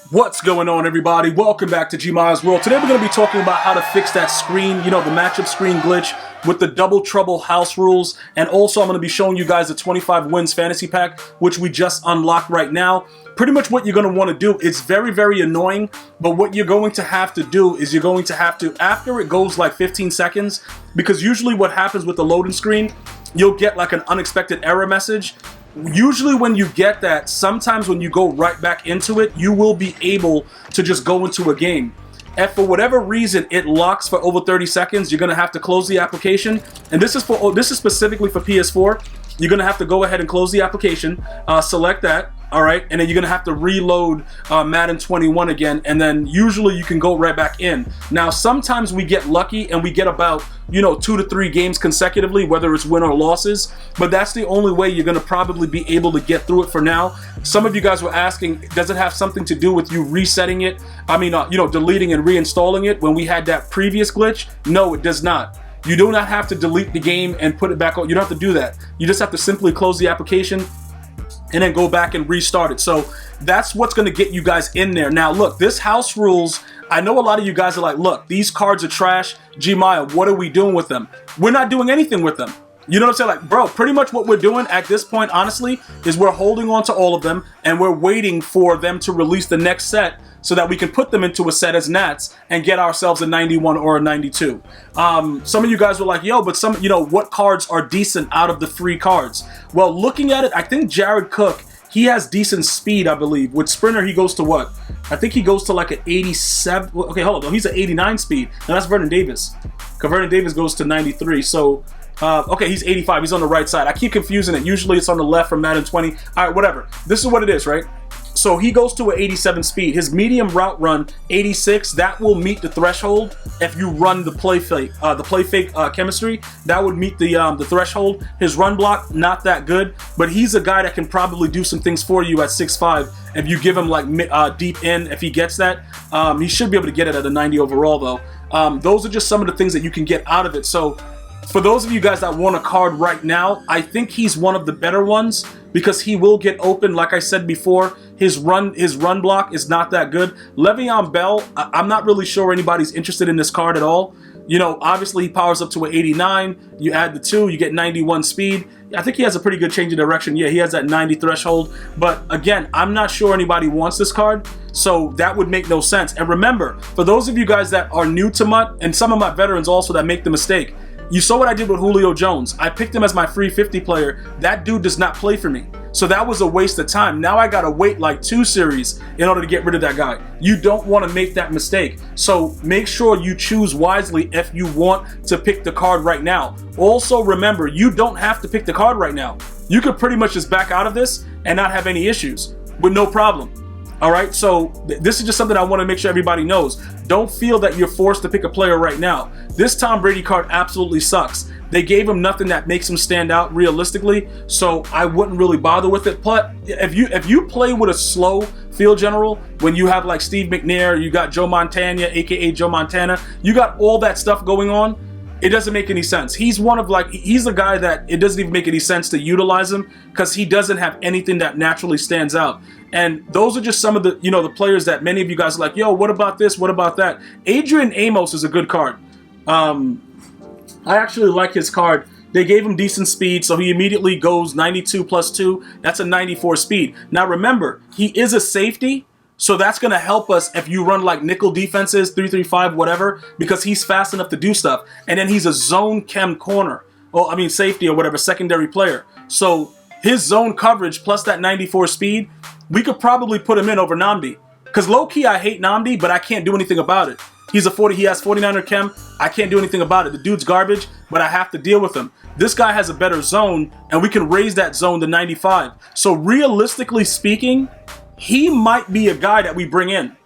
What's going on, everybody? Welcome back to GmiasWorld. Today we're going to be talking about how to fix that screen, the matchup screen glitch with the double trouble house rules. And also I'm going to be showing you guys the 25 wins fantasy pack, which we just unlocked right now. Pretty much what you're going to want to do, it's very, very annoying, but what you're going to have to do is you're going to have to, after it goes like 15 seconds, because usually what happens with the loading screen, you'll get like an unexpected error message. Usually when you get that, sometimes when you go right back into it, you will be able to just go into a game. If for whatever reason it locks for over 30 seconds, you're gonna have to close the application. And this is specifically for PS4. You're gonna have to go ahead and close the application, select that, all right, and then you're gonna have to reload Madden 21 again, and then usually you can go right back in. Now, sometimes we get lucky and we get about 2 to 3 games consecutively, whether it's win or losses, but that's the only way you're gonna probably be able to get through it for now. Some of you guys were asking, does it have something to do with you resetting it? I mean, deleting and reinstalling it when we had that previous glitch? No, it does not. You do not have to delete the game and put it back on. You don't have to do that. You just have to simply close the application and then go back and restart it. So that's what's going to get you guys in there. Now, look, this house rules, I know a lot of you guys are like, look, these cards are trash. Gmia, what are we doing with them? We're not doing anything with them. You know what I'm saying? Like, bro, pretty much what we're doing at this point, honestly, is we're holding on to all of them and we're waiting for them to release the next set so that we can put them into a set as Nats and get ourselves a 91 or a 92. Some of you guys were like, yo, but what cards are decent out of the free cards? Well, looking at it, I think Jared Cook, he has decent speed, I believe. With Sprinter, he goes to what? I think he goes to like an 87. Okay, hold on. He's an 89 speed. Now that's Vernon Davis. Because Vernon Davis goes to 93. So, okay, he's 85. He's on the right side. I keep confusing it. Usually it's on the left from Madden 20. All right, whatever. This is what it is, right? So he goes to an 87 speed. His medium route run, 86, that will meet the threshold. If you run the play fake chemistry, that would meet the threshold. His run block, not that good, but he's a guy that can probably do some things for you at 6'5". If you give him like deep in, if he gets that, he should be able to get it at a 90 overall though. Those are just some of the things that you can get out of it. So for those of you guys that want a card right now, I think he's one of the better ones because he will get open. Like I said before, his run block is not that good. Le'Veon Bell, I'm not really sure anybody's interested in this card at all. Obviously he powers up to an 89. You add the 2, you get 91 speed. I think he has a pretty good change of direction. Yeah, he has that 90 threshold. But again, I'm not sure anybody wants this card, so that would make no sense. And remember, for those of you guys that are new to MUT, and some of my veterans also that make the mistake, you saw what I did with Julio Jones. I picked him as my free 50 player. That dude does not play for me. So that was a waste of time. Now I gotta wait like 2 series in order to get rid of that guy. You don't want to make that mistake. So make sure you choose wisely if you want to pick the card right now. Also remember, you don't have to pick the card right now. You could pretty much just back out of this and not have any issues with no problem. All right, so this is just something I want to make sure everybody knows. Don't feel that you're forced to pick a player right now. This Tom Brady card absolutely sucks. They gave him nothing that makes him stand out realistically, so I wouldn't really bother with it. But if you play with a slow field general, when you have like Steve McNair, you got Joe Montana, aka Joe Montana, you got all that stuff going on, it doesn't make any sense. He's the guy that it doesn't even make any sense to utilize him because he doesn't have anything that naturally stands out. And those are just some of the, the players that many of you guys are like, yo, what about this? What about that? Adrian Amos is a good card. I actually like his card. They gave him decent speed, so he immediately goes 92 plus 2. That's a 94 speed. Now remember, he is a safety, so that's going to help us if you run like nickel defenses, 3-3-5, whatever, because he's fast enough to do stuff. And then he's a zone chem corner. Well, I mean safety or whatever, secondary player. So his zone coverage plus that 94 speed, we could probably put him in over Nnamdi. Because low-key, I hate Nnamdi, but I can't do anything about it. He has 49er chem. I can't do anything about it. The dude's garbage, but I have to deal with him. This guy has a better zone, and we can raise that zone to 95. So realistically speaking, he might be a guy that we bring in.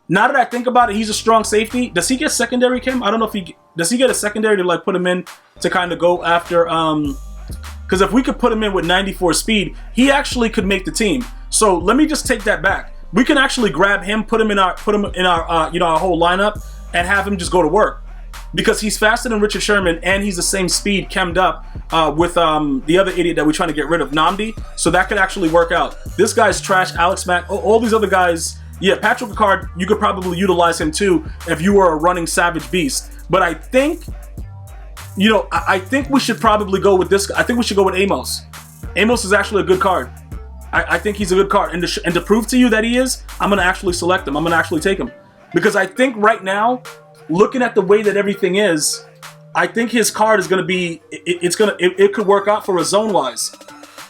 Now that I think about it, he's a strong safety. Does he get secondary chem? I don't know if does he get a secondary to like put him in to kind of go after because if we could put him in with 94 speed, he actually could make the team. So let me just take that back. We can actually grab him, put him in our our whole lineup, and have him just go to work. Because he's faster than Richard Sherman, and he's the same speed chemmed up with the other idiot that we're trying to get rid of, Nnamdi. So that could actually work out. This guy's trash, Alex Mack, all these other guys, Yeah, Patrick Ricard, you could probably utilize him too if you were a running Savage Beast. But I think, you know, I think we should probably go with this. I think we should go with Amos. Amos is actually a good card. I think he's a good card. And to prove to you that he is, I'm going to actually select him. I'm going to actually take him. Because I think right now, looking at the way that everything is, I think his card is going to be, it could work out for us zone-wise.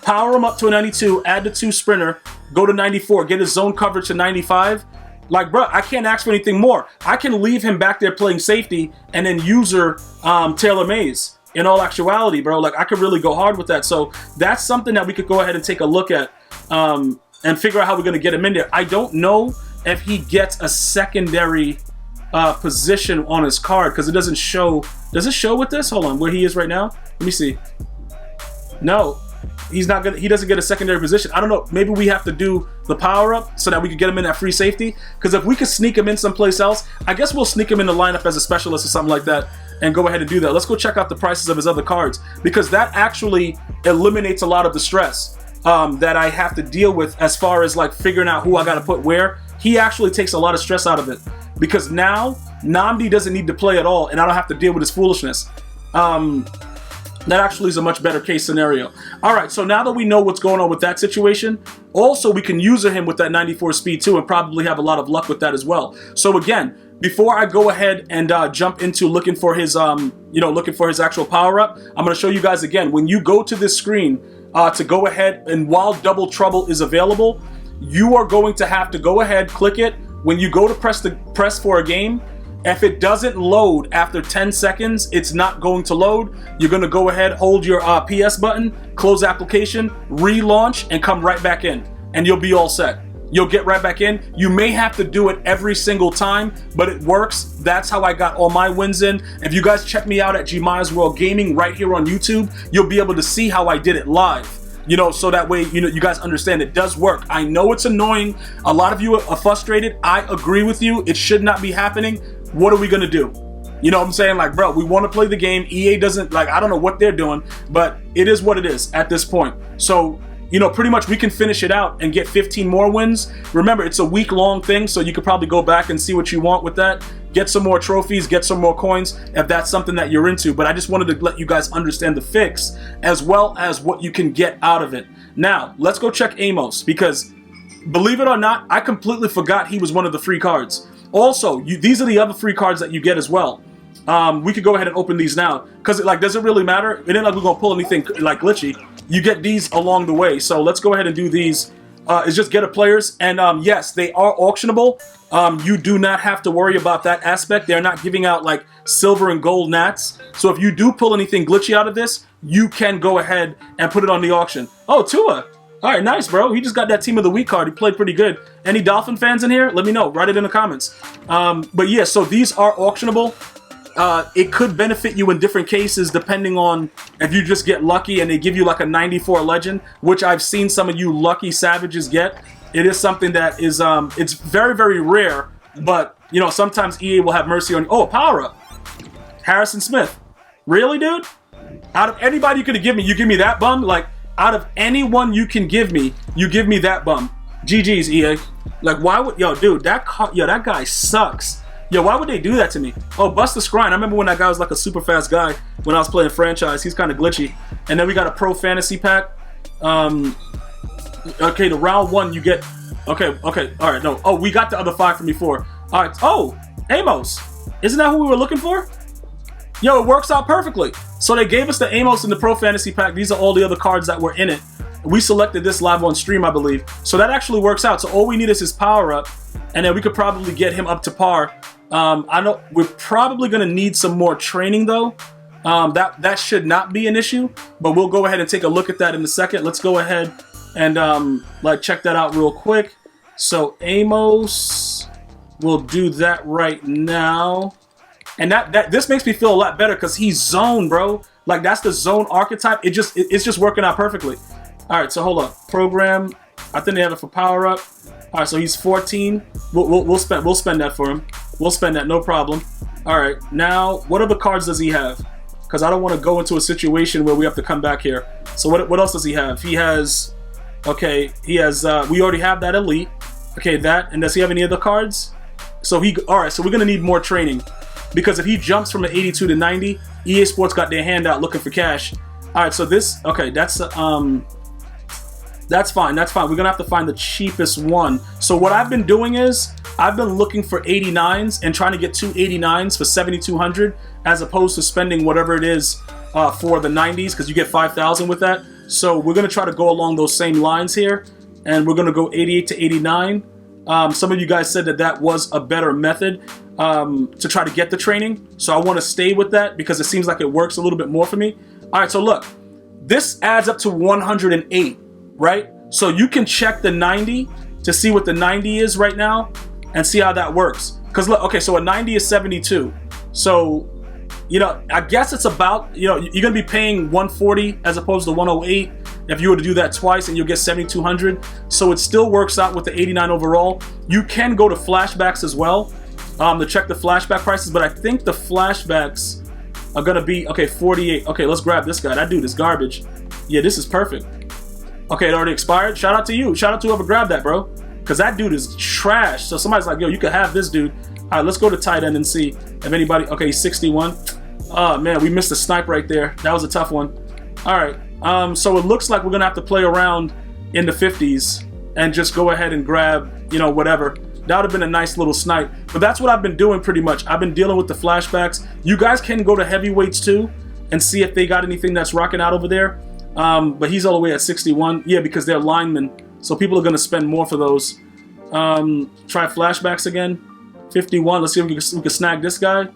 Power him up to a 92, add the 2 sprinter, go to 94, get his zone coverage to 95. Like, bro, I can't ask for anything more. I can leave him back there playing safety and then user Taylor Mays. In all actuality, bro, like I could really go hard with that. So that's something that we could go ahead and take a look at and figure out how we're going to get him in there. I don't know if he gets a secondary position on his card because it doesn't show. Does it show with this? Hold on, where he is right now? Let me see. No, he's not gonna. He doesn't get a secondary position. I don't know. Maybe we have to do the power up so that we could get him in that free safety. Because if we could sneak him in someplace else, I guess we'll sneak him in the lineup as a specialist or something like that. And go ahead and do that. Let's go check out the prices of his other cards because that actually eliminates a lot of the stress that I have to deal with as far as like figuring out who I got to put where. He actually takes a lot of stress out of it because now Nnamdi doesn't need to play at all and I don't have to deal with his foolishness. That actually is a much better case scenario. All right, so now that we know what's going on with that situation, also we can user him with that 94 speed too and probably have a lot of luck with that as well. So again, before I go ahead and jump into looking for his, looking for his actual power up, I'm going to show you guys again. When you go to this screen to go ahead and while Double Trouble is available, you are going to have to go ahead, click it. When you go to press for a game, if it doesn't load after 10 seconds, it's not going to load. You're going to go ahead, hold your PS button, close application, relaunch, and come right back in, and you'll be all set. You'll get right back in. You may have to do it every single time, but it works. That's how I got all my wins in. If you guys check me out at GmiasWorld Gaming right here on YouTube, you'll be able to see how I did it live. You know, so that way, you guys understand it does work. I know it's annoying. A lot of you are frustrated. I agree with you. It should not be happening. What are we gonna do? You know what I'm saying? Like, bro, we want to play the game. EA doesn't, like, I don't know what they're doing, but it is what it is at this point. So, you know, pretty much we can finish it out and get 15 more wins. Remember, it's a week-long thing, so you could probably go back and see what you want with that. Get some more trophies, get some more coins, if that's something that you're into. But I just wanted to let you guys understand the fix, as well as what you can get out of it. Now, let's go check Amos, because believe it or not, I completely forgot he was one of the free cards. Also, these are the other free cards that you get as well. We could go ahead and open these now, because like, does it really matter? It ain't like we're gonna pull anything like glitchy. You get these along the way, so let's go ahead and do these. It's just get a players, and yes, they are auctionable. You do not have to worry about that aspect. They're not giving out like silver and gold nats. So if you do pull anything glitchy out of this, you can go ahead and put it on the auction. Oh, Tua. All right, nice, bro. He just got that Team of the Week card. He played pretty good. Any Dolphin fans in here? Let me know. Write it in the comments. But yeah, so these are auctionable. It could benefit you in different cases depending on if you just get lucky and they give you like a 94 legend, which I've seen some of you lucky savages get. It is something that is, it's very, very rare, but, you know, sometimes EA will have mercy on you. Oh, power up. Harrison Smith. Really, dude? Out of anybody you could have given me, you give me that bum? Like, out of anyone you can give me, you give me that bum. GG's, EA. Like, why would, yo, dude, that guy sucks. Yo, why would they do that to me? Oh, Buster Scrine. I remember when that guy was like a super fast guy when I was playing franchise. He's kind of glitchy. And then we got a pro fantasy pack. Okay, the round one you get. Okay, all right, no. Oh, we got the other 5 from before. All right. Oh, Amos. Isn't that who we were looking for? Yo, it works out perfectly. So they gave us the Amos in the pro fantasy pack. These are all the other cards that were in it. We selected this live on stream, I believe. So that actually works out. So all we need is his power up, and then we could probably get him up to par. I know we're probably going to need some more training though. That should not be an issue, but we'll go ahead and take a look at that in a second. Let's go ahead and like check that out real quick. So Amos, we'll do that right now. And this makes me feel a lot better because he's zone, bro. Like that's the zone archetype. It's just working out perfectly. All right, so hold up. Program. I think they have it for power up. All right, so he's 14. We'll spend that for him. We'll spend that, no problem. All right, now what other cards does he have? Because I don't want to go into a situation where we have to come back here. So what else does he have? He has, okay, he has. We already have that elite. Okay, that, and does he have any other cards? So all right, so we're gonna need more training, because if he jumps from an 82 to 90, EA Sports got their hand out looking for cash. All right, so this, okay, that's fine, that's fine. We're gonna have to find the cheapest one. So what I've been doing is, I've been looking for 89s and trying to get 2 89s for 7,200, as opposed to spending whatever it is for the 90s, because you get 5,000 with that. So we're gonna try to go along those same lines here, and we're gonna go 88 to 89. Some of you guys said that that was a better method to try to get the training, so I want to stay with that because it seems like it works a little bit more for me. All right, so look, this adds up to 108, right? So you can check the 90 to see what the 90 is right now and see how that works. Because look, okay, so a 90 is 72. So, you know, I guess it's about, you know, you're going to be paying 140 as opposed to 108 if you were to do that twice, and you'll get 7,200. So it still works out with the 89 overall. You can go to flashbacks as well to check the flashback prices, but I think the flashbacks are going to be, okay, 48. Okay, let's grab this guy. That dude is garbage. Yeah, this is perfect. Okay, it already expired. Shout out to you. Shout out to whoever grabbed that, bro. Because that dude is trash. So somebody's like, yo, you could have this dude. All right, let's go to tight end and see if anybody... Okay, he's 61. Oh, man, we missed a snipe right there. That was a tough one. All right. So it looks like we're going to have to play around in the 50s and just go ahead and grab, you know, whatever. That would have been a nice little snipe. But that's what I've been doing pretty much. I've been dealing with the flashbacks. You guys can go to heavyweights too and see if they got anything that's rocking out over there. But he's all the way at 61. Yeah, because they're linemen. So people are going to spend more for those. Try flashbacks again. 51. Let's see if we can snag this guy.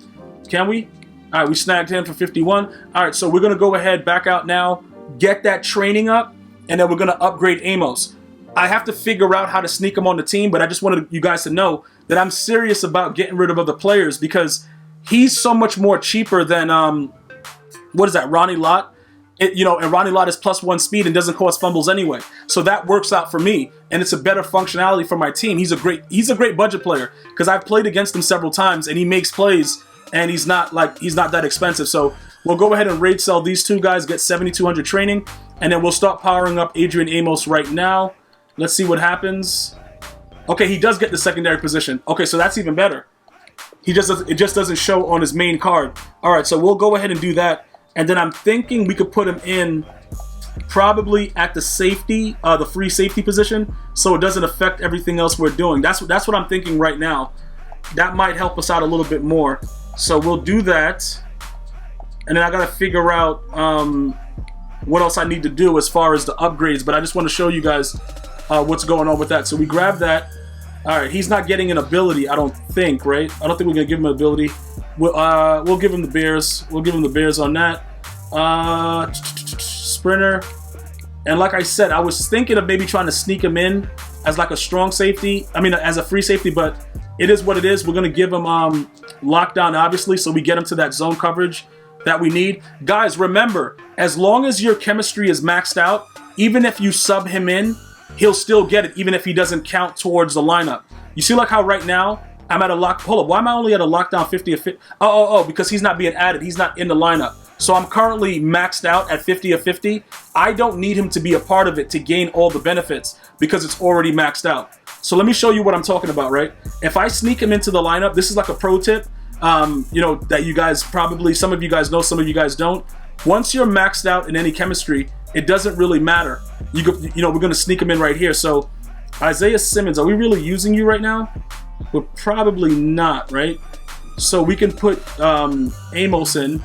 Can we? All right, we snagged him for 51. All right, so we're going to go ahead, back out now, get that training up, and then we're going to upgrade Amos. I have to figure out how to sneak him on the team, but I just wanted you guys to know that I'm serious about getting rid of other players because he's so much more cheaper than, what is that, Ronnie Lott? You know, and Ronnie Lott is +1 speed and doesn't cause fumbles anyway. So that works out for me, and it's a better functionality for my team. He's a great budget player because I've played against him several times, and he makes plays, and he's not that expensive. So we'll go ahead and raid sell these two guys, get 7,200 training, and then we'll start powering up Adrian Amos right now. Let's see what happens. Okay, he does get the secondary position. Okay, so that's even better. It just doesn't show on his main card. All right, so we'll go ahead and do that. And then I'm thinking we could put him in probably at the safety, the free safety position, so it doesn't affect everything else we're doing. That's what I'm thinking right now. That might help us out a little bit more. So we'll do that. And then I got to figure out what else I need to do as far as the upgrades. But I just want to show you guys what's going on with that. So we grab that. All right, he's not getting an ability, I don't think, right? I don't think we're going to give him an ability. We'll give him the Bears. We'll give him the Bears on that. Sprinter. And like I said, I was thinking of maybe trying to sneak him in as like a strong safety. I mean, as a free safety, but it is what it is. We're going to give him lockdown, obviously, so we get him to that zone coverage that we need. Guys, remember, as long as your chemistry is maxed out, even if you sub him in, he'll still get it, even if he doesn't count towards the lineup. You see like how right now, I'm at a lock. Hold up, why am I only at a lockdown 50 of 50? Oh, because he's not being added. He's not in the lineup. So I'm currently maxed out at 50 of 50. I don't need him to be a part of it to gain all the benefits because it's already maxed out. So let me show you what I'm talking about, right? If I sneak him into the lineup, this is like a pro tip, you know, that you guys probably, some of you guys know, some of you guys don't. Once you're maxed out in any chemistry, it doesn't really matter. You know, we're going to sneak him in right here. So Isaiah Simmons, are we really using you right now? We're probably not, right? So we can put Amos in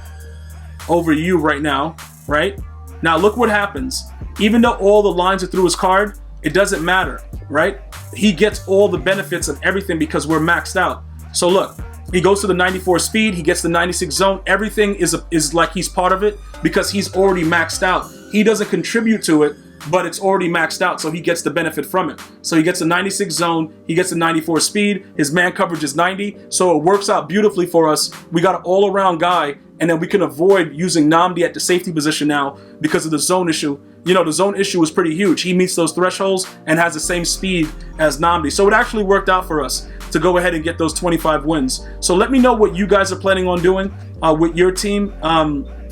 over you right now, right? Now look what happens. Even though all the lines are through his card, it doesn't matter, right? He gets all the benefits of everything because we're maxed out. So look, he goes to the 94 speed, he gets the 96 zone. Everything is like he's part of it because he's already maxed out. He doesn't contribute to it, but it's already maxed out, so he gets the benefit from it. So he gets the 96 zone, he gets the 94 speed, his man coverage is 90, so it works out beautifully for us. We got an all-around guy, and then we can avoid using Nnamdi at the safety position now because of the zone issue. You know, the zone issue is pretty huge. He meets those thresholds and has the same speed as Nnamdi. So it actually worked out for us to go ahead and get those 25 wins. So let me know what you guys are planning on doing with your team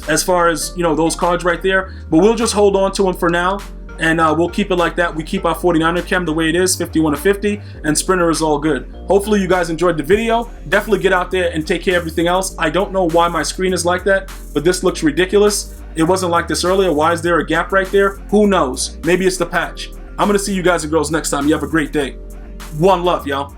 as far as, you know, those cards right there. But we'll just hold on to them for now. and we'll keep it like that. We keep our 49er chem the way it is, 51 to 50, and sprinter is all good. Hopefully you guys enjoyed the video. Definitely get out there and take care of everything else. I don't know why my screen is like that, but this looks ridiculous. It wasn't like this earlier. Why is there a gap right there? Who knows? Maybe it's the patch. I'm gonna see you guys and girls next time. You have a great day. One love, y'all.